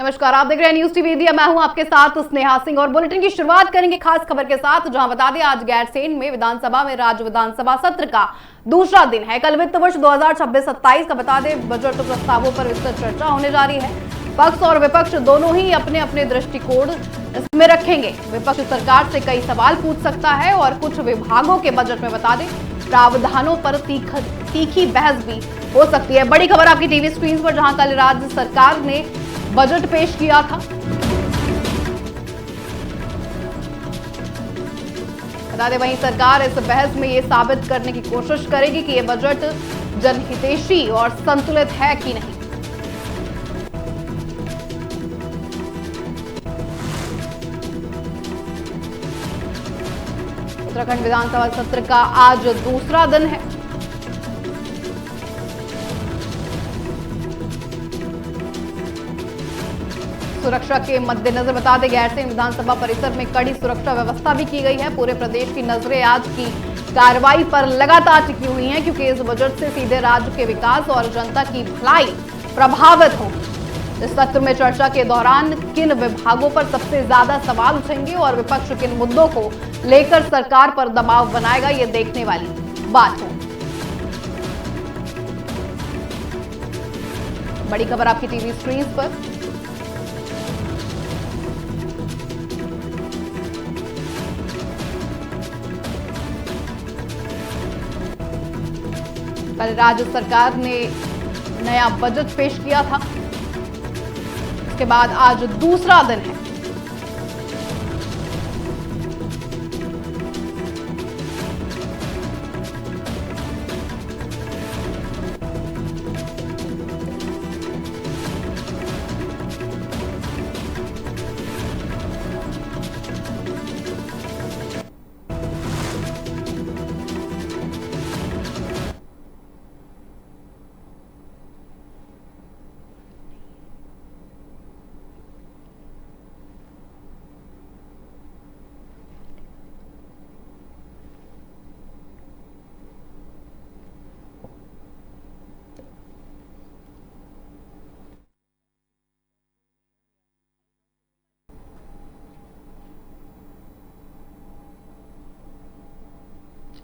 नमस्कार, आप देख रहे हैं न्यूज टीवी इंडिया। मैं हूं आपके साथ स्नेहा सिंह और बुलेटिन की शुरुआत करेंगे खास खबर के साथ, जहां बता दें आज गैरसैंण में विधानसभा में राज्य विधानसभा सत्र का दूसरा दिन है। कल वित्त वर्ष 2026-27 का बता दें बजट प्रस्तावों पर विस्तृत चर्चा होने जा रही है। पक्ष और विपक्ष दोनों ही अपने अपने दृष्टिकोण इसमें रखेंगे। विपक्ष सरकार से कई सवाल पूछ सकता है और कुछ विभागों के बजट में बता दें प्रावधानों पर तीखी बहस भी हो सकती है। बड़ी खबर आपकी टीवी स्क्रीन पर, जहां कल राज्य सरकार ने बजट पेश किया था। बता दें वहीं सरकार इस बहस में यह साबित करने की कोशिश करेगी कि यह बजट जनहितैषी और संतुलित है कि नहीं। उत्तराखंड विधानसभा सत्र का आज दूसरा दिन है। सुरक्षा के मद्देनजर बता दें गैरसैंण विधानसभा परिसर में कड़ी सुरक्षा व्यवस्था भी की गई है। पूरे प्रदेश की नजरें आज की कार्रवाई पर लगातार टिकी हुई हैं, क्योंकि इस बजट से सीधे राज्य के विकास और जनता की भलाई प्रभावित होगी। इस सत्र में चर्चा के दौरान किन विभागों पर सबसे ज्यादा सवाल उठेंगे और विपक्ष किन मुद्दों को लेकर सरकार पर दबाव बनाएगा, ये देखने वाली बात है। बड़ी खबर आपकी टीवी स्क्रीन पर। कल राज्य सरकार ने नया बजट पेश किया था, उसके बाद आज दूसरा दिन है।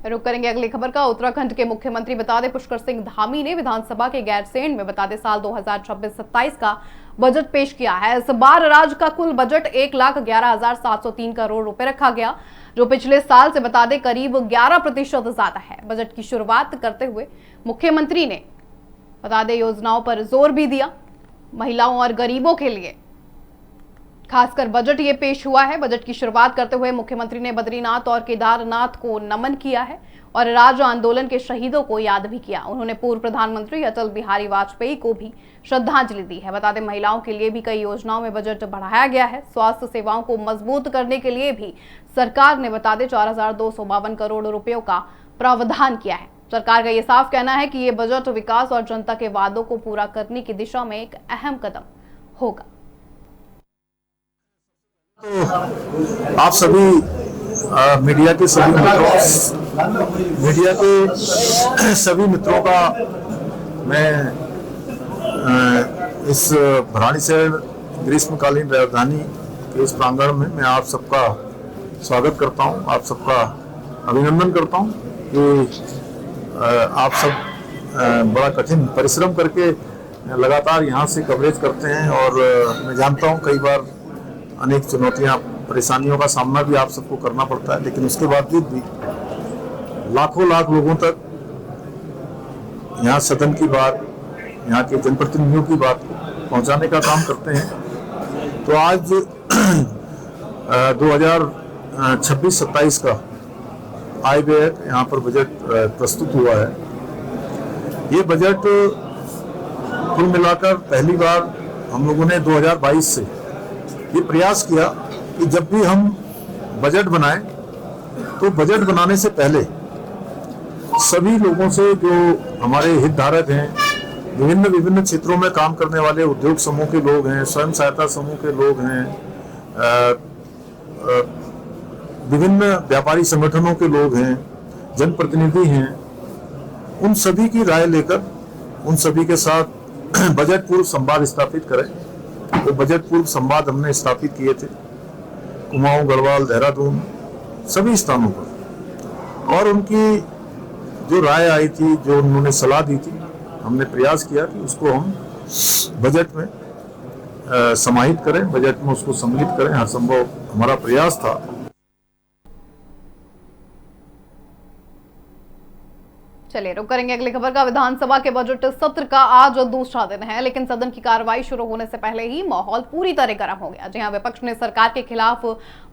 रुक करेंगे अगली खबर का। उत्तराखंड के मुख्यमंत्री बता दें पुष्कर सिंह धामी ने विधानसभा के गैरसैंण में बता दें साल 2026-27 का बजट पेश किया है। इस बार राज्य का कुल बजट 1,11,703 करोड़ रुपए रखा गया, जो पिछले साल से बता दें करीब 11% ज्यादा है। बजट की शुरुआत करते हुए मुख्यमंत्री ने बता दें योजनाओं पर जोर भी दिया। महिलाओं और गरीबों के लिए खासकर बजट ये पेश हुआ है। बजट की शुरुआत करते हुए मुख्यमंत्री ने बद्रीनाथ और केदारनाथ को नमन किया है और राज्य आंदोलन के शहीदों को याद भी किया। उन्होंने पूर्व प्रधानमंत्री अटल बिहारी वाजपेयी को भी श्रद्धांजलि दी है। बता दें महिलाओं के लिए भी कई योजनाओं में बजट बढ़ाया गया है। स्वास्थ्य सेवाओं को मजबूत करने के लिए भी सरकार ने बता दें 4,252 करोड़ रुपयों का प्रावधान किया है। सरकार का ये साफ कहना है कि ये बजट विकास और जनता के वादों को पूरा करने की दिशा में एक अहम कदम होगा। तो आप सभी मीडिया के सभी मित्रों का मैं इस भराड़ीसैंण ग्रीष्मकालीन राजधानी के इस प्रांगण में मैं आप सबका स्वागत करता हूं, आप सबका अभिनंदन करता हूं कि आप सब बड़ा कठिन परिश्रम करके लगातार यहां से कवरेज करते हैं और मैं जानता हूं कई बार अनेक चुनौतियां परेशानियों का सामना भी आप सबको करना पड़ता है, लेकिन उसके बावजूद भी लाखों लाख लोगों तक यहाँ सदन की बात, यहाँ के जनप्रतिनिधियों की बात पहुँचाने का काम करते हैं। तो आज 2026-27 का आय व्यय यहाँ पर बजट प्रस्तुत हुआ है। ये बजट कुल मिलाकर पहली बार हम लोगों ने 2022 से ये प्रयास किया कि जब भी हम बजट बनाएं तो बजट बनाने से पहले सभी लोगों से, जो हमारे हितधारक हैं, विभिन्न क्षेत्रों में काम करने वाले उद्योग समूह के लोग हैं, स्वयं सहायता समूह के लोग हैं, विभिन्न व्यापारी संगठनों के लोग हैं, जनप्रतिनिधि हैं, उन सभी की राय लेकर उन सभी के साथ बजट पूर्व संवाद स्थापित करें वो बजट पूर्व संवाद हमने स्थापित किए थे कुमाऊं, गढ़वाल, देहरादून, सभी स्थानों पर, और उनकी जो राय आई थी, जो उन्होंने सलाह दी थी, हमने प्रयास किया कि उसको हम बजट में समाहित करें, बजट में उसको सम्मिलित करें। हर संभव हमारा प्रयास था। चलिए रुक करेंगे अगली खबर का। विधानसभा के बजट सत्र का आज दूसरा दिन है, लेकिन सदन की कार्रवाई शुरू होने से पहले ही माहौल पूरी तरह गर्म हो गया। जी हां, विपक्ष ने सरकार के खिलाफ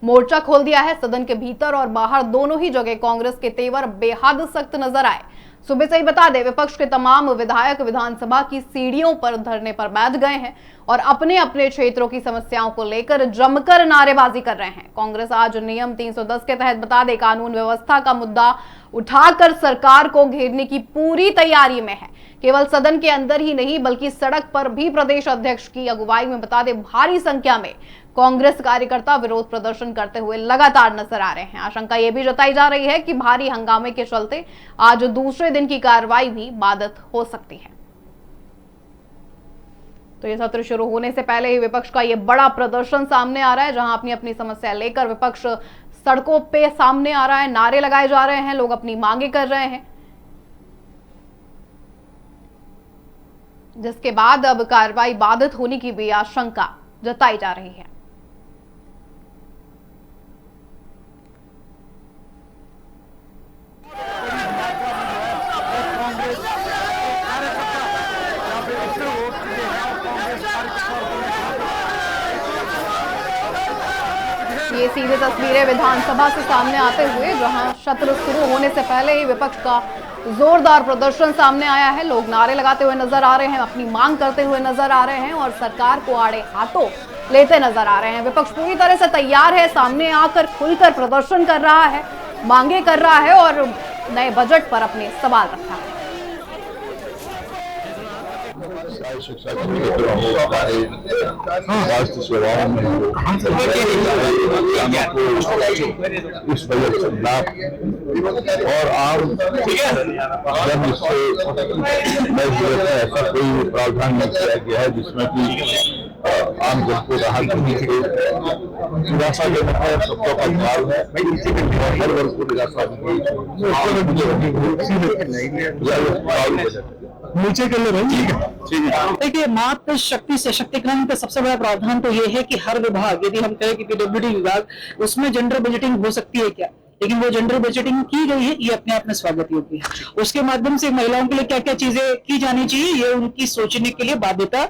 मोर्चा खोल दिया है। सदन के भीतर और बाहर दोनों ही जगह कांग्रेस के तेवर बेहद सख्त नजर आए। सुबह से ही बता दें, विपक्ष के तमाम विधायक विधानसभा की सीढ़ियों पर धरने पर बैठ गए हैं और अपने अपने क्षेत्रों की समस्याओं को लेकर जमकर नारेबाजी कर रहे हैं। कांग्रेस आज नियम 310 के तहत बता दें कानून व्यवस्था का मुद्दा उठाकर सरकार को घेरने की पूरी तैयारी में है। केवल सदन के अंदर ही नहीं बल्कि सड़क पर भी प्रदेश अध्यक्ष की अगुवाई में बता दें भारी संख्या में कांग्रेस कार्यकर्ता विरोध प्रदर्शन करते हुए लगातार नजर आ रहे हैं। आशंका यह भी जताई जा रही है कि भारी हंगामे के चलते आज दूसरे दिन की कार्रवाई भी बाधित हो सकती है। तो यह सत्र शुरू होने से पहले ही विपक्ष का यह बड़ा प्रदर्शन सामने आ रहा है, जहां अपनी अपनी समस्या लेकर विपक्ष सड़कों पे सामने आ रहा है, नारे लगाए जा रहे हैं, लोग अपनी मांगे कर रहे हैं, जिसके बाद अब कार्रवाई बाधित होने की भी आशंका जताई जा रही है। ये सीधी तस्वीरें विधानसभा से सामने आते हुए, जहां सत्र शुरू होने से पहले ही विपक्ष का जोरदार प्रदर्शन सामने आया है। लोग नारे लगाते हुए नजर आ रहे हैं, अपनी मांग करते हुए नजर आ रहे हैं और सरकार को आड़े हाथों लेते नजर आ रहे हैं। विपक्ष पूरी तरह से तैयार है, सामने आकर खुलकर प्रदर्शन कर रहा है, मांगे कर रहा है और नए बजट पर अपने सवाल रखा है। शिक्षा क्षेत्र हो, स्वास्थ्य सेवाओं में हो, इस बजट से लाभ और आम जन इससे ऐसा कोई प्रावधान नहीं किया गया है जिसमें कि आम जन को राहत मिले। निराशाजनक है, सबका परिवार है, हर वर्ग को निराशा नीचे कर ले भाई। देखिए, मातृ शक्ति सशक्तिकरण का सबसे बड़ा प्रावधान तो ये है कि हर विभाग, यदि हम कहें कि पीडब्ल्यूडी विभाग, उसमें जेंडर बजटिंग हो सकती है क्या, लेकिन वो जेंडर बजटिंग की गई है, ये अपने आप में स्वागत योग्य है। उसके माध्यम से महिलाओं के लिए क्या क्या चीजें की जानी चाहिए, ये उनकी सोचने के लिए बाध्यता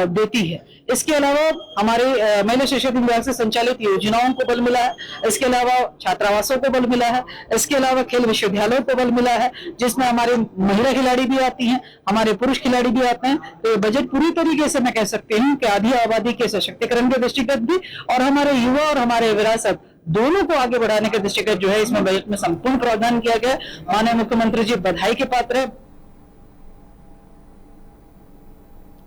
देती है। इसके अलावा हमारे महिला शिक्षा विभाग से संचालित योजनाओं को बल मिला है। इसके अलावा छात्रावासों को बल मिला है। इसके अलावा खेल विश्वविद्यालयों को बल मिला है, जिसमें हमारे महिला खिलाड़ी भी आती हैं, हमारे पुरुष खिलाड़ी भी आते हैं। तो ये बजट पूरी तरीके से मैं कह सकती हूँ कि आधी आबादी के सशक्तिकरण के दृष्टिगत भी और हमारे युवा और हमारे विरासत दोनों को आगे बढ़ाने के दृष्टिगत जो है इसमें बजट में संपूर्ण प्रावधान किया गया। माननीय मुख्यमंत्री जी बधाई के पात्र है।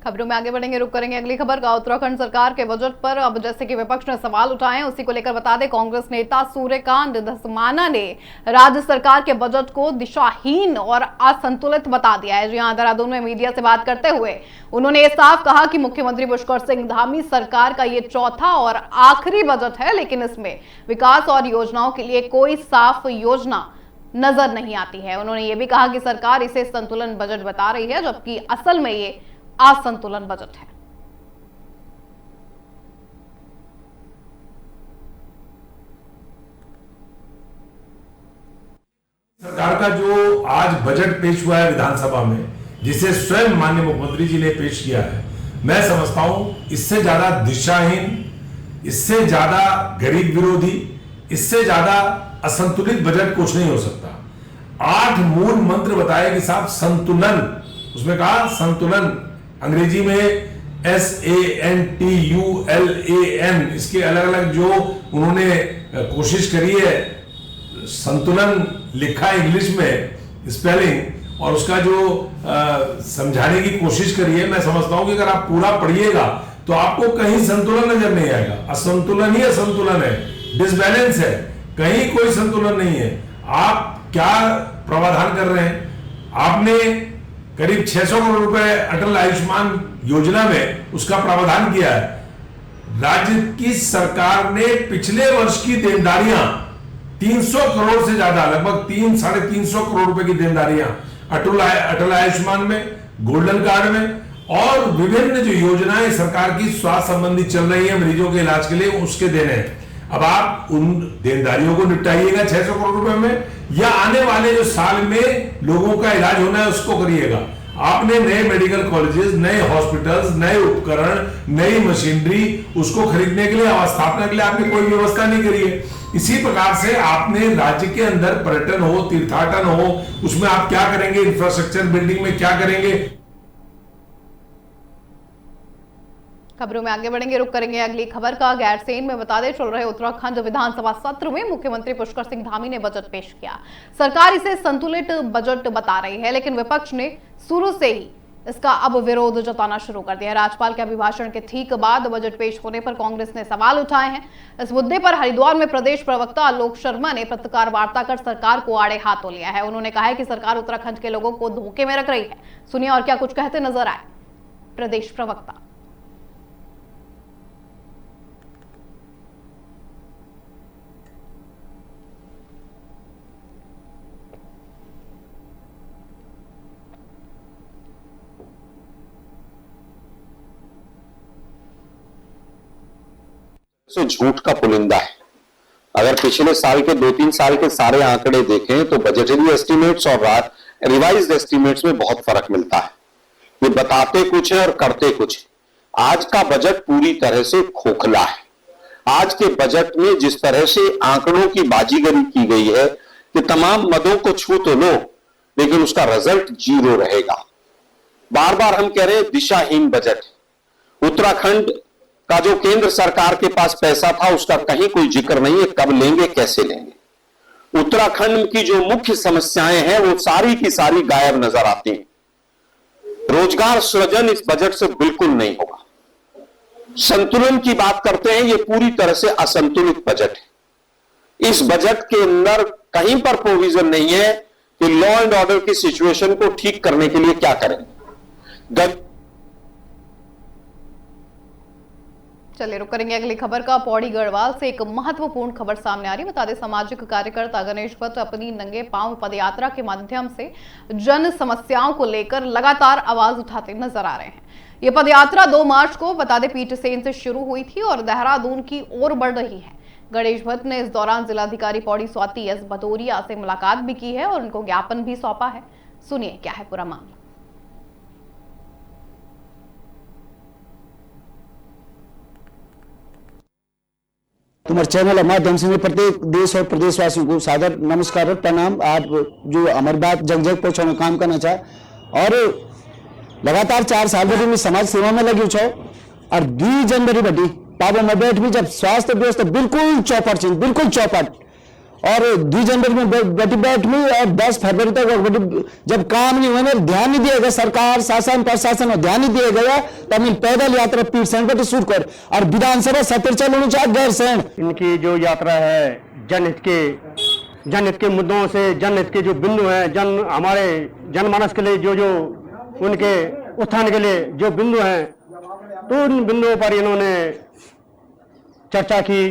खबरों में आगे बढ़ेंगे, रुक करेंगे अगली खबर का। उत्तराखंड सरकार के बजट पर अब जैसे कि विपक्ष ने सवाल उठाए हैं, उसी को लेकर बता दें कांग्रेस नेता सूर्यकांत धस्माना ने राज्य सरकार के बजट को दिशाहीन और असंतुलित बता दिया है। जी हां, देहरादून में मीडिया से बात करते हुए उन्होंने ये साफ कहा कि मुख्यमंत्री पुष्कर सिंह धामी सरकार का ये चौथा और आखिरी बजट है, लेकिन इसमें विकास और योजनाओं के लिए कोई साफ योजना नजर नहीं आती है। उन्होंने ये भी कहा कि सरकार इसे संतुलन बजट बता रही है, जबकि असल में ये असंतुलन बजट है। सरकार का जो आज बजट पेश हुआ है विधानसभा में, जिसे स्वयं माननीय मुख्यमंत्री जी ने पेश किया है, मैं समझता हूं इससे ज्यादा दिशाहीन, इससे ज्यादा गरीब विरोधी, इससे ज्यादा असंतुलित बजट कुछ नहीं हो सकता। 8 मूल मंत्र बताए कि साहब संतुलन, उसमें कहा संतुलन, अंग्रेजी में SANTULAN, इसके अलग अलग जो उन्होंने कोशिश करी है, संतुलन लिखा इंग्लिश में स्पेलिंग, और उसका जो समझाने की कोशिश करी है, मैं समझता हूं कि अगर आप पूरा पढ़िएगा तो आपको कहीं संतुलन नजर नहीं आएगा। असंतुलन ही असंतुलन है, डिसबैलेंस है, कहीं कोई संतुलन नहीं है। आप क्या प्रावधान कर रहे हैं? आपने करीब 600 करोड़ रुपए अटल आयुष्मान योजना में उसका प्रावधान किया है। राज्य की सरकार ने पिछले वर्ष की देनदारियां 300 करोड़ से ज्यादा, लगभग 300-350 करोड़ रुपए की देनदारियां अटल आयुष्मान में, गोल्डन कार्ड में और विभिन्न जो योजनाएं सरकार की स्वास्थ्य संबंधी चल रही है मरीजों के इलाज के लिए, उसके देने हैं। अब आप उन देनदारियों को निपटाइएगा 600 करोड़ रुपए में, या आने वाले जो साल में लोगों का इलाज होना है उसको करिएगा। आपने नए मेडिकल कॉलेजेस, नए हॉस्पिटल्स, नए उपकरण, नई मशीनरी उसको खरीदने के लिए, स्थापना के लिए आपने कोई व्यवस्था नहीं करी है। इसी प्रकार से आपने राज्य के अंदर पर्यटन हो, तीर्थाटन हो, उसमें आप क्या करेंगे, इंफ्रास्ट्रक्चर बिल्डिंग में क्या करेंगे। खबरों में आगे बढ़ेंगे, रुक करेंगे अगली खबर का। गैरसैंण में बता दें, चल रहे उत्तराखंड विधानसभा सत्र में मुख्यमंत्री पुष्कर सिंह धामी ने बजट पेश किया। सरकार इसे संतुलित बजट बता रही है, लेकिन विपक्ष ने शुरू से ही इसका अब विरोध जताना शुरू कर दिया। राज्यपाल के अभिभाषण के ठीक बाद बजट पेश होने पर कांग्रेस ने सवाल उठाए हैं। इस मुद्दे पर हरिद्वार में प्रदेश प्रवक्ता आलोक शर्मा ने पत्रकार वार्ता कर सरकार को आड़े हाथों लिया है। उन्होंने कहा है कि सरकार उत्तराखंड के लोगों को धोखे में रख रही है। सुनिए और क्या कुछ कहते नजर आए प्रदेश प्रवक्ता। से झूठ का पुलिंदा है। अगर पिछले साल के 2-3 साल के सारे आंकड़े देखें तो बजटरी एस्टीमेट्स और रिवाइज्ड एस्टीमेट्स में बहुत फर्क मिलता है। ये बताते कुछ है और करते कुछ है। आज का बजट पूरी तरह से खोखला है। आज के बजट में जिस तरह से आंकड़ों की बाजीगरी की गई है कि तमाम मदों को छू तो लो, लेकिन उसका रिजल्ट 0 रहेगा। बार बार हम कह रहे हैं दिशाहीन बजट। उत्तराखंड का जो केंद्र सरकार के पास पैसा था उसका कहीं कोई जिक्र नहीं है, कब लेंगे, कैसे लेंगे। उत्तराखंड की जो मुख्य समस्याएं हैं वो सारी की सारी गायब नजर आती हैं। रोजगार सृजन इस बजट से बिल्कुल नहीं होगा। संतुलन की बात करते हैं, ये पूरी तरह से असंतुलित बजट है। इस बजट के अंदर कहीं पर प्रोविजन नहीं है कि लॉ एंड ऑर्डर की सिचुएशन को ठीक करने के लिए क्या करें। चलिए रुक करेंगे अगली खबर का। पौड़ी गढ़वाल से एक महत्वपूर्ण खबर सामने आ रही है। बता दें, सामाजिक कार्यकर्ता गणेश भट्ट अपनी नंगे पांव पदयात्रा के माध्यम से जन समस्याओं को लेकर लगातार आवाज उठाते नजर आ रहे हैं। ये पदयात्रा 2 मार्च को बता दें पीटसेन से शुरू हुई थी और देहरादून की ओर बढ़ रही है। गणेश भट्ट ने इस दौरान जिलाधिकारी पौड़ी स्वाति एस भदौरिया से मुलाकात भी की है और उनको ज्ञापन भी सौंपा है। सुनिए क्या है पूरा मामला। तुम्हारे चैनल के माध्यम से प्रत्येक देश और प्रदेशवासियों को सादर नमस्कार और प्रणाम। आप जो हमारी बात जग जग पहुंचाने काम करना चाहे और लगातार 4 साल बड़ी में समाज सेवा में लगी छो और 2 जनवरी बड़ी पाबो में बैठ भी जब स्वास्थ्य व्यवस्था बिल्कुल चौपट बिल्कुल चौपट और 2 जनवरी में बड़ी बैठ में और 10 फरवरी तक जब काम नहीं हुआ, ध्यान नहीं दिया गया, सरकार शासन प्रशासन और ध्यान नहीं दिया गया, तो हम पैदल यात्रा पीटसेन पर शुरू कर और विधानसभा सत्र चलो चाहे गैरसैंण। इनकी जो यात्रा है जनहित के मुद्दों से, जनहित के जो बिंदु हैं, हमारे जनमानस के लिए जो उनके उत्थान के लिए जो बिंदु हैं, तो उन बिंदुओं पर इन्होंने चर्चा की।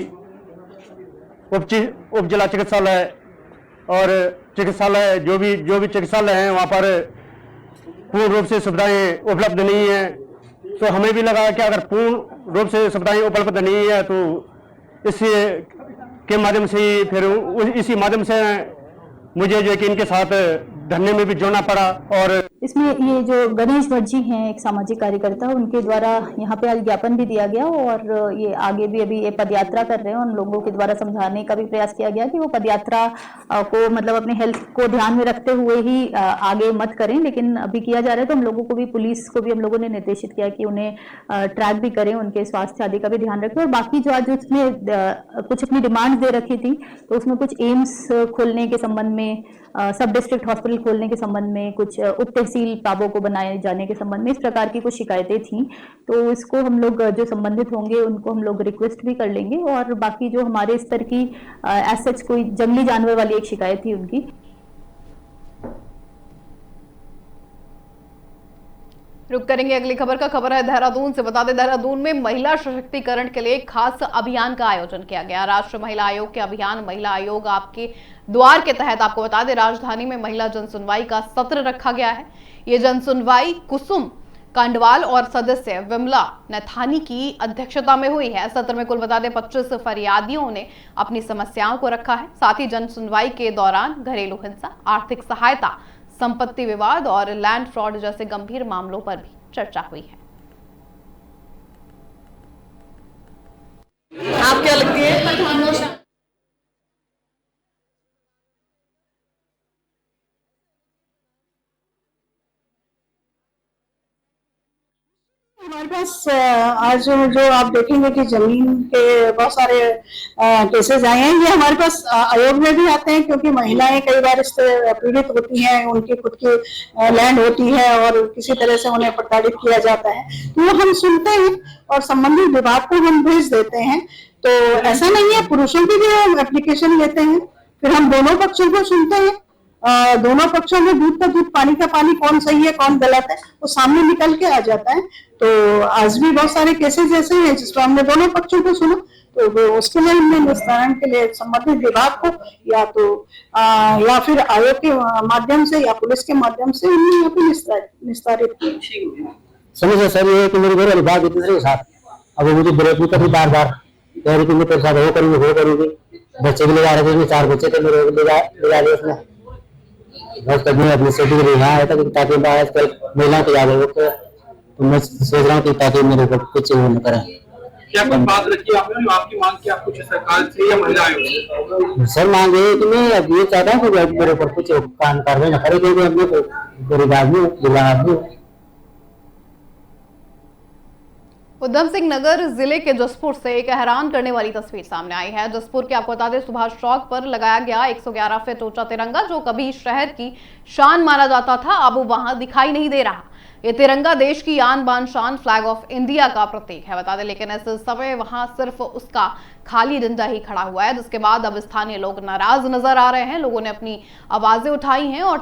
उप जिला चिकित्सालय और चिकित्सालय जो भी चिकित्सालय हैं वहाँ पर पूर्ण रूप से सुविधाएं उपलब्ध नहीं है। तो हमें भी लगा कि अगर पूर्ण रूप से सुविधाएं उपलब्ध नहीं है तो इसी के माध्यम से फिर इसी माध्यम से मुझे जो है कि इनके साथ धरने में भी जुड़ना पड़ा। और इसमें ये जो गणेश भट्ट जी हैं एक सामाजिक कार्यकर्ता, उनके द्वारा यहाँ पे ज्ञापन भी दिया गया और ये आगे भी अभी ये पदयात्रा कर रहे हैं। उन लोगों के द्वारा समझाने का भी प्रयास किया गया कि वो पदयात्रा को मतलब अपने हेल्थ को ध्यान में रखते हुए ही आगे मत करें, लेकिन अभी किया जा रहा है तो हम लोगों को भी, पुलिस को भी हम लोगों ने निर्देशित किया कि उन्हें ट्रैक भी करें, उनके स्वास्थ्य आदि का भी ध्यान रखें। और बाकी जो आज उसमें कुछ अपनी डिमांड दे रखी थी, तो उसमें कुछ एम्स खोलने के संबंध में, सब डिस्ट्रिक्ट हॉस्पिटल खोलने के संबंध में, कुछ उप तहसील पाबों को बनाए जाने के संबंध में, इस प्रकार की कुछ शिकायतें थीं। तो इसको हम लोग जो संबंधित होंगे उनको हम लोग रिक्वेस्ट भी कर लेंगे। और बाकी जो हमारे स्तर की एज सच कोई जंगली जानवर वाली एक शिकायत थी उनकी। रुक करेंगे अगली खबर का। खबर है देहरादून से। बता दें, देहरादून में महिला सशक्तिकरण के लिए एक खास अभियान का आयोजन किया गया। राष्ट्रीय महिला आयोग के अभियान महिला आयोग आपके द्वार के तहत आपको बता दें, राजधानी में महिला जनसुनवाई का सत्र रखा गया है। ये जनसुनवाई कुसुम कांडवाल और सदस्य विमला नैथानी की अध्यक्षता में हुई है। सत्र में कुल बता दें 25 फरियादियों ने अपनी समस्याओं को रखा है। साथ ही जनसुनवाई के दौरान घरेलू हिंसा, आर्थिक सहायता, संपत्ति विवाद और लैंड फ्रॉड जैसे गंभीर मामलों पर भी चर्चा हुई है। आप क्या लगती है? हमारे पास आज जो आप देखेंगे कि जमीन के बहुत सारे केसेस आए हैं। ये हमारे पास आयोग में भी आते हैं, क्योंकि महिलाएं कई बार इससे पीड़ित होती हैं, उनकी खुद की लैंड होती है और किसी तरह से उन्हें प्रताड़ित किया जाता है, तो वो हम सुनते हैं और संबंधित विभाग को हम भेज देते हैं। तो ऐसा नहीं है, पुरुषों की भी हम एप्लीकेशन लेते हैं, फिर हम दोनों पक्षों को सुनते हैं। दोनों पक्षों में दूध का दूध पानी का पानी, कौन सही है कौन गलत है वो सामने निकल के आ जाता है। तो आज भी बहुत सारे केसेस ऐसे हैं जिसमें हमने दोनों पक्षों को सुना, तो उसके लिए हमने निस्तारण के लिए संबंधित विभाग को या फिर आयोग के माध्यम से या पुलिस के माध्यम से हमने यहाँ पे निस्तारित किया। समझे सर, ये कि मेरे घर विभाग तीसरे के साथ अब मुझे बेरपूता भी बार बार कह रही थी मैं तेरे साथ वो करूंगी। बच्चे भी ले जा रहे थे, 4 बच्चे थे मेरे, ले जा रहे उसमें बस कभी अपनी सेफ्टी के लिए यहाँ आया था ताकि आजकल महिलाओं को याद हो। तो मैं सोच रहा हूँ कि ताकि मेरे ऊपर कुछ न करें। क्या कोई बात रखी आपने, आपकी मांग क्या कुछ सरकार से या महिला आयोग से? सर मांग है कि मैं अब ये चाहता हूँ कि मेरे ऊपर कुछ कार्रवाई न करे, क्योंकि हम लोग गरीब आदमी, बुरा आदमी। उधम सिंह नगर जिले के जसपुर से एक हैरान करने वाली तस्वीर सामने आई है। जसपुर के आपको बता दें, सुभाष चौक पर लगाया गया 111 फीट ऊंचा तिरंगा, जो कभी शहर की शान माना जाता था, अब वहां दिखाई नहीं दे रहा। ये तिरंगा देश की आन बान शान, फ्लैग ऑफ इंडिया का प्रतीक है बता दें, लेकिन इस समय वहां सिर्फ उसका खाली डंडा ही खड़ा हुआ है, जिसके बाद अब स्थानीय लोग नाराज नजर आ रहे हैं। लोगों ने अपनी आवाजें उठाई हैं और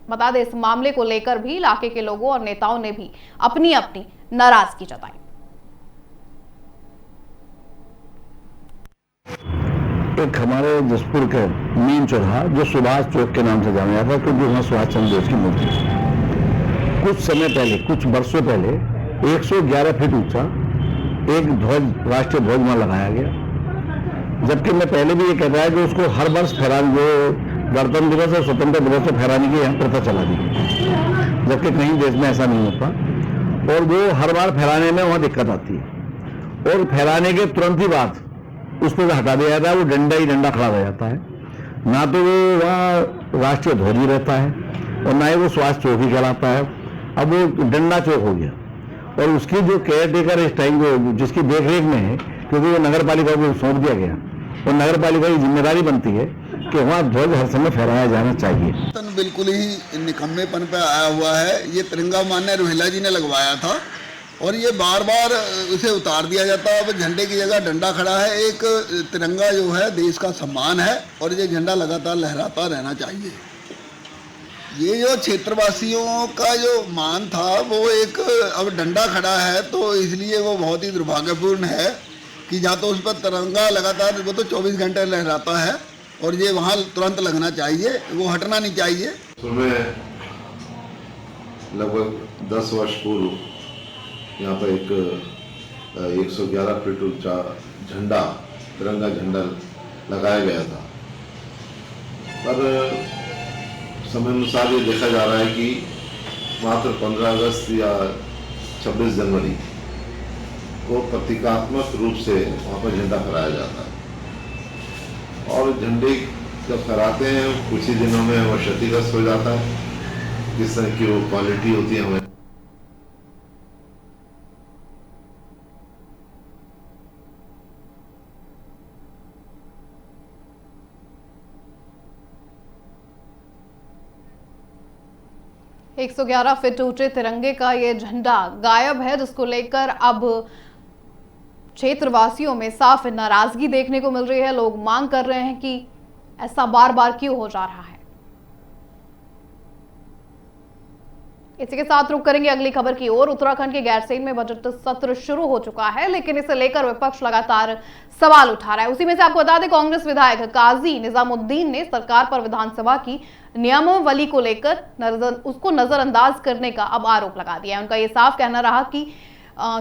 बता दें, इस मामले को लेकर भी इलाके के लोगों और नेताओं ने भी अपनी अपनी नाराजगी जताई। एक हमारे जसपुर के मेन चौराहा जो सुभाष चौक के नाम से जाना जाता है, क्योंकि वहाँ सुभाष चंद्र बोस की मूर्ति है। कुछ समय पहले, कुछ वर्षों पहले 111 फीट ऊंचा एक ध्वज, राष्ट्रीय ध्वज वहाँ लगाया गया। जबकि मैं पहले भी ये कह रहा है कि उसको हर वर्ष फहराने, जो गणतंत्र दिवस और स्वतंत्रता दिवस को फहराने की यहाँ प्रथा चला दी, जबकि कहीं देश में ऐसा नहीं होता। और वो हर बार फहराने में वहाँ दिक्कत आती है, और फहराने के तुरंत ही बाद उसको हटा दिया जाता है, वो डंडा ही डंडा खड़ा रह जाता है। ना तो वो वहाँ राष्ट्रीय ध्वज ही रहता है और ना ही वो सुभाष चौक ही कहलाता है। अब वो डंडा चौक हो गया, और उसकी जो केयर टेकर इस टाइम जो जिसकी देख रेख में है, क्योंकि वो नगर पालिका को सौंप दिया गया, और नगर पालिका की जिम्मेदारी बनती है कि वहाँ ध्वज हर समय फहराया जाना चाहिए। बिल्कुल ही निकम्मेपन पे आया हुआ है। ये तिरंगा माननीय रोहिला जी ने लगवाया था और ये बार बार उसे उतार दिया जाता है। अब झंडे की जगह डंडा खड़ा है। एक तिरंगा जो है देश का सम्मान है और ये झंडा लगातार लहराता रहना चाहिए। ये जो क्षेत्रवासियों का जो मान था वो एक अब डंडा खड़ा है, तो इसलिए वो बहुत ही दुर्भाग्यपूर्ण है कि या तो उस पर तिरंगा लगातार वो तो 24 घंटे लहराता है और ये वहाँ तुरंत लगना चाहिए, वो हटना नहीं चाहिए। सुबह लगभग 10 वर्ष पूर्व यहाँ पर एक 111 फीट ऊंचा झंडा, तिरंगा झंडा लगाया गया था, पर समय अनुसार ये देखा जा रहा है कि मात्र 15 अगस्त या 26 जनवरी को प्रतीकात्मक रूप से वहाँ पर झंडा फहराया जाता है, और झंडे जब फहराते हैं कुछ ही दिनों में वो क्षतिग्रस्त हो जाता है। किस तरह की वो क्वालिटी होती है हमें 111 फीट ऊंचे तिरंगे का ये झंडा गायब है, जिसको लेकर अब क्षेत्रवासियों में साफ नाराजगी देखने को मिल रही है। लोग मांग कर रहे हैं कि ऐसा बार बार क्यों हो जा रहा है। इसी के साथ रुक करेंगे अगली खबर की ओर। उत्तराखंड के गैरसैंण में बजट सत्र शुरू हो चुका है, लेकिन इसे लेकर विपक्ष लगातार सवाल उठा रहा है। उसी में से आपको बता दें, कांग्रेस विधायक काजी निजामुद्दीन ने सरकार पर विधानसभा की नियमावली को लेकर उसको नजरअंदाज करने का अब आरोप लगा दिया है। उनका ये साफ कहना रहा कि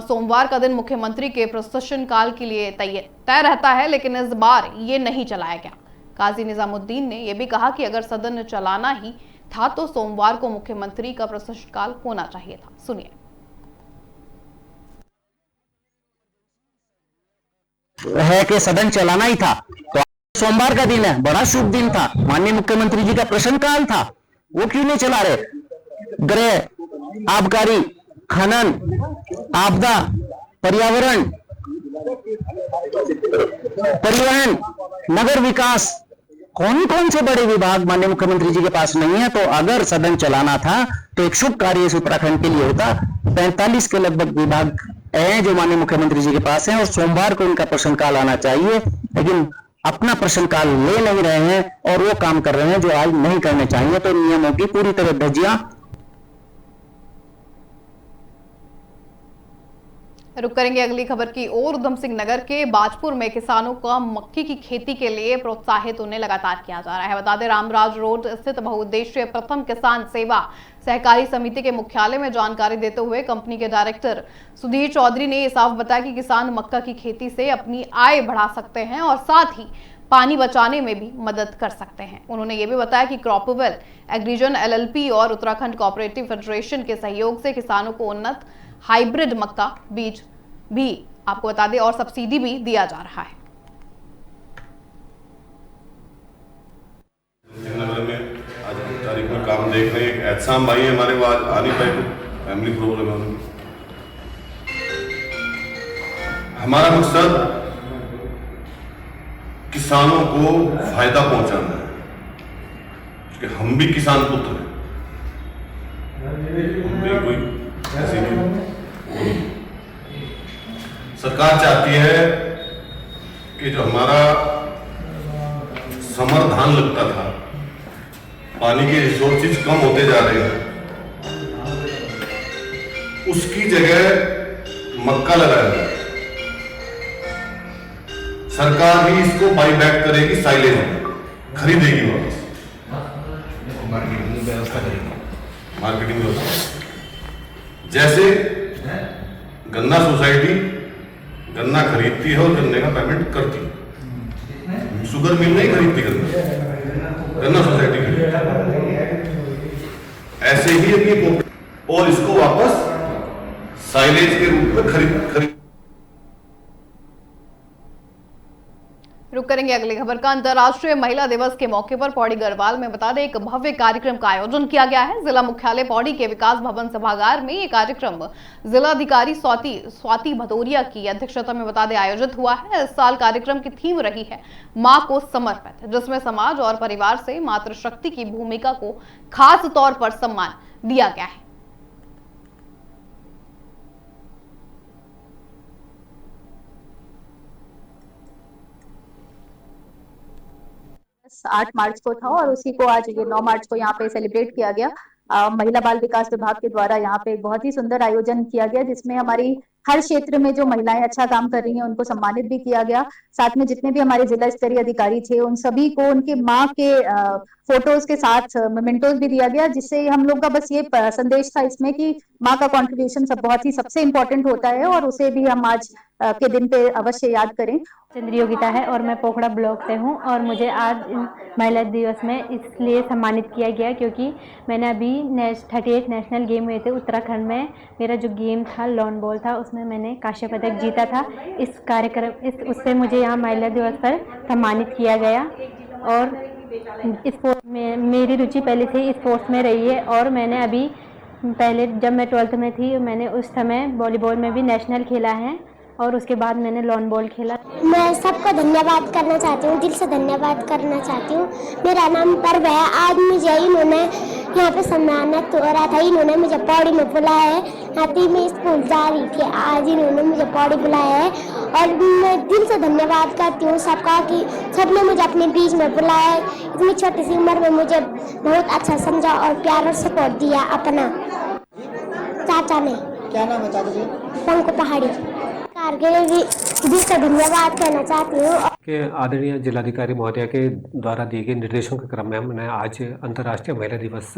सोमवार का दिन मुख्यमंत्री के प्रशंसन काल के लिए तय रहता है, लेकिन इस बार ये नहीं चलाया गया। काजी निजामुद्दीन ने यह भी कहा कि अगर सदन चलाना ही था तो सोमवार को मुख्यमंत्री का प्रशंसन काल होना चाहिए था। सुनिए। है कि सदन चलाना ही था तो सोमवार का दिन है, बड़ा शुभ दिन था, माननीय मुख्यमंत्री जी का प्रश्न काल था, वो क्यों नहीं चला रहे? गृह, आबकारी, खनन, आपदा, पर्यावरण, परिवहन, नगर विकास, कौन कौन से बड़े विभाग माननीय मुख्यमंत्री जी के पास नहीं है? तो अगर सदन चलाना था तो एक शुभ कार्य इस उत्तराखंड के लिए होता। 45 के लगभग विभाग हैं जो माननीय मुख्यमंत्री जी के पास हैं और सोमवार को इनका प्रश्नकाल आना चाहिए, लेकिन अपना प्रश्नकाल ले नहीं रहे हैं और वो काम कर रहे हैं जो आज नहीं करने चाहिए। तो नियमों की पूरी तरह धज्जियां। रुक करेंगे अगली खबर की ओर। उधम सिंह नगर के बाजपुर में किसानों का मक्की की खेती के लिए प्रोत्साहित उन्हें लगातार किया जा रहा है। बता दें, रामराज रोड स्थित बहुउद्देशीय प्रथम किसान सेवा सहकारी समिति के मुख्यालय में जानकारी देते हुए कंपनी के डायरेक्टर सुधीर चौधरी ने साफ बताया कि किसान मक्का की खेती से अपनी आय बढ़ा सकते हैं और साथ ही पानी बचाने में भी मदद कर सकते हैं। उन्होंने ये भी बताया कि क्रॉपवेल, एग्रीजन LLP और उत्तराखंड कोऑपरेटिव फेडरेशन के सहयोग से किसानों को उन्नत हाइब्रिड मक्का बीज भी आपको बता दें और सब्सिडी भी दिया जा रहा है। आज तारीख में काम देख रहे हैं। एहसाम भाई है हमारे, आज आ नहीं पाए, फैमिली प्रॉब्लम है। हमारा मकसद किसानों को फायदा पहुंचाना है, क्योंकि हम भी किसान पुत्र हैं। हम भी कोई ऐसी नहीं। सरकार चाहती है कि जो हमारा समर धान लगता था, पानी के रिसोर्सेज कम होते जा रहे हैं, उसकी जगह मक्का लगाया जाए। सरकार ही इसको बाई बैक करेगी, साइलेज खरीदेगी, वापस मार्केटिंग व्यवस्था करेगी। मार्केटिंग व्यवस्था जैसे गन्ना सोसाइटी गन्ना खरीदती है और गन्ने का पेमेंट करती है। शुगर मिल नहीं खरीदती गन्ना सोसाइटी खरीदती। ऐसे ही अपनी और इसको वापस साइलेज के रूप में खरीद। रुक करेंगे अगली खबर का। अंतर्राष्ट्रीय महिला दिवस के मौके पर पौड़ी गढ़वाल में बता दें, एक भव्य कार्यक्रम का आयोजन किया गया है। जिला मुख्यालय पौड़ी के विकास भवन सभागार में ये कार्यक्रम जिलाधिकारी स्वाति भदौरिया की अध्यक्षता में बता दें आयोजित हुआ है। इस साल कार्यक्रम की थीम रही है मां को समर्पित, जिसमें समाज और परिवार से मातृशक्ति की भूमिका को खास तौर पर सम्मान दिया गया है। 8 मार्च को था और उसी को आज ये 9 मार्च को यहाँ पे सेलिब्रेट किया गया। महिला बाल विकास विभाग के द्वारा यहाँ पे एक बहुत ही सुंदर आयोजन किया गया, जिसमें हमारी हर क्षेत्र में जो महिलाएं अच्छा काम कर रही हैं उनको सम्मानित भी किया गया। साथ में जितने भी हमारे जिला स्तरीय अधिकारी थे उन सभी को उनके माँ के फोटोज के साथ मेमेंटोज भी दिया गया, जिससे हम लोग का बस ये संदेश था इसमें कि माँ का कंट्रीब्यूशन सबसे इम्पोर्टेंट होता है और उसे भी हम आज के दिन पे अवश्य याद करें। चंद्र योगिता है और मैं पोखड़ा ब्लॉक से हूँ और मुझे आज महिला दिवस में इसलिए सम्मानित किया गया क्योंकि मैंने अभी 38 नेशनल गेम हुए थे उत्तराखंड में। मेरा जो गेम था लॉन बॉल था, उसमें मैंने कांस्य पदक जीता था। इस कार्यक्रम उससे मुझे यहाँ महिला दिवस पर सम्मानित किया गया। और स्पोर्ट्स में मेरी रुचि पहले से स्पोर्ट्स में रही है और मैंने अभी पहले जब मैं 12th में थी मैंने उस समय वॉलीबॉल में भी नेशनल खेला है और उसके बाद मैंने लॉन बॉल खेला। मैं सबको धन्यवाद करना चाहती हूँ, दिल से धन्यवाद करना चाहती हूँ। मेरा नाम पर्व है। आज मुझे इन्होंने यहाँ पे सम्मानित हो रहा था, इन्होंने मुझे पौड़ी में बुलाया है। आती मैं स्कूल जा रही थी, आज इन्होंने मुझे पौड़ी बुलाया है और मैं दिल से धन्यवाद करती हूँ सबका कि सबने मुझे अपने बीच में बुलाया है। इतनी छोटी सी उम्र में मुझे बहुत अच्छा समझा और प्यार और सपोर्ट दिया अपना। चाचा ने। क्या नाम है चाचा जी? पंकु पहाड़ी। सरकार के लिए भी से धन्यवाद कहना चाहती हूँ। के आदरणीय जिलाधिकारी महोदय के द्वारा दिए गए निर्देशों के क्रम में हमने आज अंतर्राष्ट्रीय महिला दिवस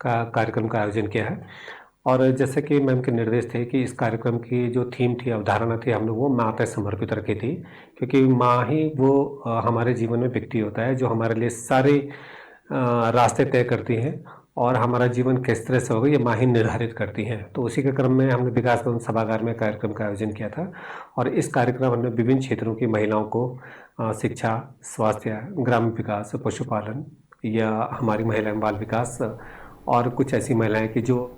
का कार्यक्रम का आयोजन किया है। और जैसे कि मैम के निर्देश थे कि इस कार्यक्रम की जो थीम थी, अवधारणा थी, हम लोग वो माँ पे समर्पित रखी थी, क्योंकि माँ ही वो हमारे जीवन में व्यक्ति होता है जो हमारे लिए सारे रास्ते तय करती हैं और हमारा जीवन किस तरह से होगा ये माँ ही निर्धारित करती हैं। तो उसी के क्रम में हमने विकास भवन सभागार में कार्यक्रम का आयोजन किया था और इस कार्यक्रम में विभिन्न क्षेत्रों की महिलाओं को शिक्षा, स्वास्थ्य, ग्रामीण विकास, पशुपालन या हमारी महिला एवं बाल विकास और कुछ ऐसी महिलाएं कि जो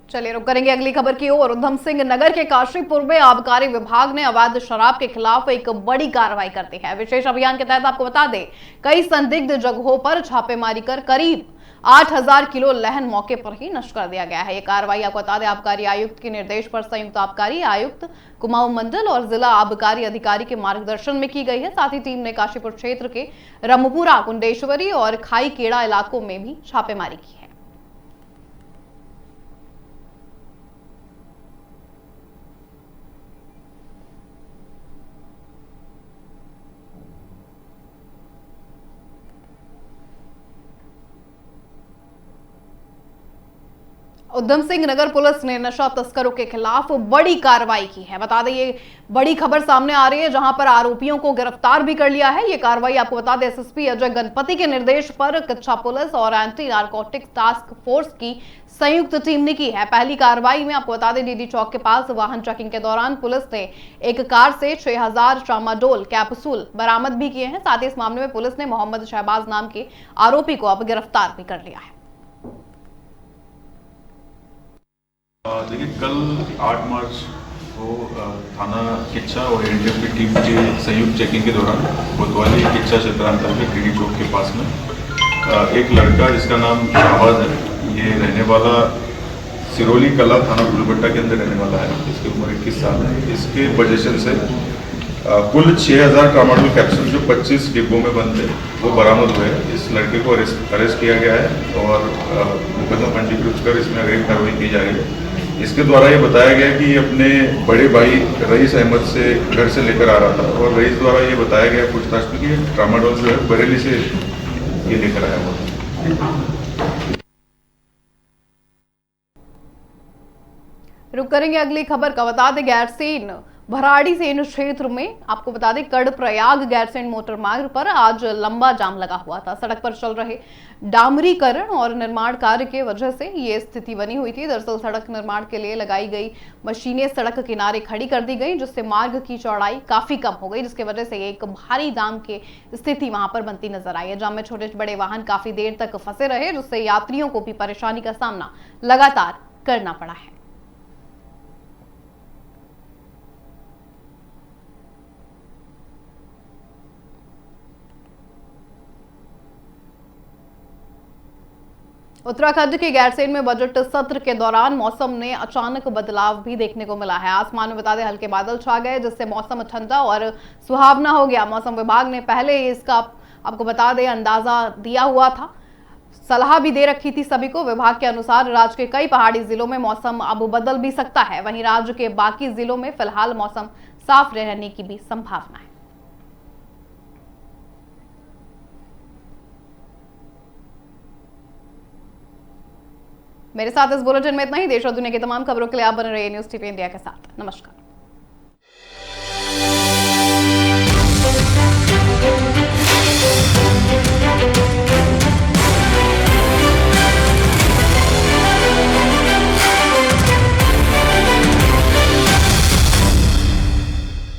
चलिए रुक करेंगे अगली खबर की ओर। उधम सिंह नगर के काशीपुर में आबकारी विभाग ने अवैध शराब के खिलाफ एक बड़ी कार्रवाई कर दी है। विशेष अभियान के तहत आपको बता दें, कई संदिग्ध जगहों पर छापेमारी कर करीब 8000 किलो लहन मौके पर ही नष्ट कर दिया गया है। ये कार्रवाई आपको बता दें, आबकारी आयुक्त के निर्देश पर संयुक्त आबकारी आयुक्त कुमाऊं मंडल और जिला आबकारी अधिकारी के मार्गदर्शन में की गई है। साथ ही टीम ने काशीपुर क्षेत्र के रमपुरा, कुंडेश्वरी और खाई केड़ा इलाकों में भी छापेमारी की है। उधम सिंह नगर पुलिस ने नशा तस्करों के खिलाफ बड़ी कार्रवाई की है। बता दें, ये बड़ी खबर सामने आ रही है जहां पर आरोपियों को गिरफ्तार भी कर लिया है। ये कार्रवाई आपको बता दें, एसएसपी अजय गणपति के निर्देश पर कच्चा पुलिस और एंटी नारकोटिक्स टास्क फोर्स की संयुक्त टीम ने की है। पहली कार्रवाई में आपको बता दें, डीडी चौक के पास वाहन चेकिंग के दौरान पुलिस ने एक कार से 6000 ट्रामाडोल कैप्सूल बरामद भी किए हैं। साथ ही इस मामले में पुलिस ने मोहम्मद शहबाज नाम के आरोपी को अब गिरफ्तार भी कर लिया है। देखिए, कल 8 मार्च को थाना किच्चा और एनडीएफ की टीम की संयुक्त चेकिंग के दौरान कोतवाली किच्चा क्षेत्रांतर्गत अंतर्गत डीडी चौक के पास में एक लड़का जिसका नाम शहबाज है, ये रहने वाला सिरोली कला थाना गुलबट्टा के अंदर रहने वाला है। इसकी उम्र 21 साल है। इसके पोजीशन से कुल 6000 ट्रामाडोल कैप्सूल जो 25 डिब्बों में बंद थे वो बरामद हुए। इस लड़के को अरेस्ट किया गया है और मुकदमा पंजीकृत कर इसमें अगली कार्रवाई की जा रही है। इसके द्वारा ये बताया गया कि ये अपने बड़े भाई रईस अहमद से घर से लेकर आ रहा था और रईस द्वारा ये बताया गया पूछताछ में कि ट्रामाडोल जो है बरेली से ये लेकर आया हुआ। रुक करेंगे अगली खबर का। बता दें, गैरसैंण भराड़ी सेन क्षेत्र में आपको बता दें, कर्णप्रयाग गैरसैंण मोटर मार्ग पर आज लंबा जाम लगा हुआ था। सड़क पर चल रहे डामरीकरण और निर्माण कार्य के वजह से ये स्थिति बनी हुई थी। दरअसल सड़क निर्माण के लिए लगाई गई मशीनें सड़क किनारे खड़ी कर दी गई, जिससे मार्ग की चौड़ाई काफी कम हो गई, जिसकी वजह से एक भारी जाम की स्थिति वहां पर बनती नजर आई है। जाम में छोटे बड़े वाहन काफी देर तक फंसे रहे, जिससे यात्रियों को भी परेशानी का सामना लगातार करना पड़ा है। उत्तराखंड के गैरसैंण में बजट सत्र के दौरान मौसम ने अचानक बदलाव भी देखने को मिला है। आसमान में बता दें, हल्के बादल छा गए, जिससे मौसम ठंडा और सुहावना हो गया। मौसम विभाग ने पहले इसका आपको बता दें अंदाजा दिया हुआ था, सलाह भी दे रखी थी सभी को। विभाग के अनुसार राज्य के कई पहाड़ी जिलों में मौसम अब बदल भी सकता है। वहीं राज्य के बाकी जिलों में फिलहाल मौसम साफ रहने की भी संभावना है। मेरे साथ इस बुलेटिन में इतना ही। देश और दुनिया की तमाम खबरों के लिए आप बने रहिए न्यूज़ टीवी इंडिया के साथ। नमस्कार।